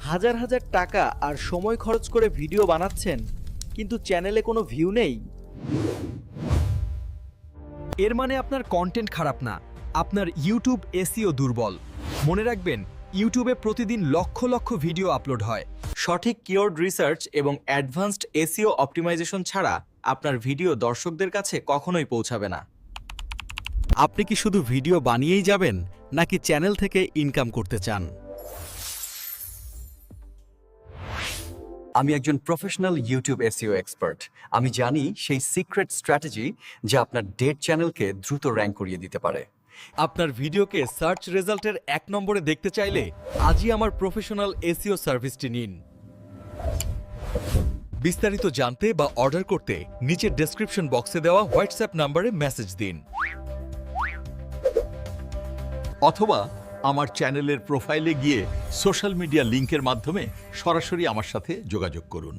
হাজার হাজার টাকা আর সময় খরচ করে ভিডিও বানাচ্ছেন, কিন্তু চ্যানেলে কোনো ভিউ নেই। এর মানে আপনার কন্টেন্ট খারাপ না, আপনার ইউটিউব এসইও দুর্বল। মনে রাখবেন, ইউটিউবে প্রতিদিন লক্ষ লক্ষ ভিডিও আপলোড হয়। সঠিক কিওয়ার্ড রিসার্চ এবং অ্যাডভান্সড এসইও অপটিমাইজেশন ছাড়া আপনার ভিডিও দর্শকদের কাছে কখনোই পৌঁছাবে না। আপনি কি শুধু ভিডিও বানিয়েই যাবেন, নাকি চ্যানেল থেকে ইনকাম করতে চান? আমি একজন প্রফেশনাল ইউটিউব এসইও এক্সপার্ট। আমি জানি সেই সিক্রেট স্ট্র্যাটেজি যা আপনার ডেড চ্যানেলকে দ্রুত র্যাঙ্ক করিয়ে দিতে পারে। আপনার ভিডিওকে সার্চ রেজাল্টের 1 নম্বরে দেখতে চাইলে আজই আমার প্রফেশনাল এসইও সার্ভিসটি নিন। বিস্তারিত জানতে বা অর্ডার করতে নিচের ডেসক্রিপশন বক্সে দেওয়া হোয়াটসঅ্যাপ নম্বরে মেসেজ দিন, অথবা আমার চ্যানেলের প্রোফাইলে গিয়ে সোশ্যাল মিডিয়া লিংকের মাধ্যমে সরাসরি আমার সাথে যোগাযোগ করুন।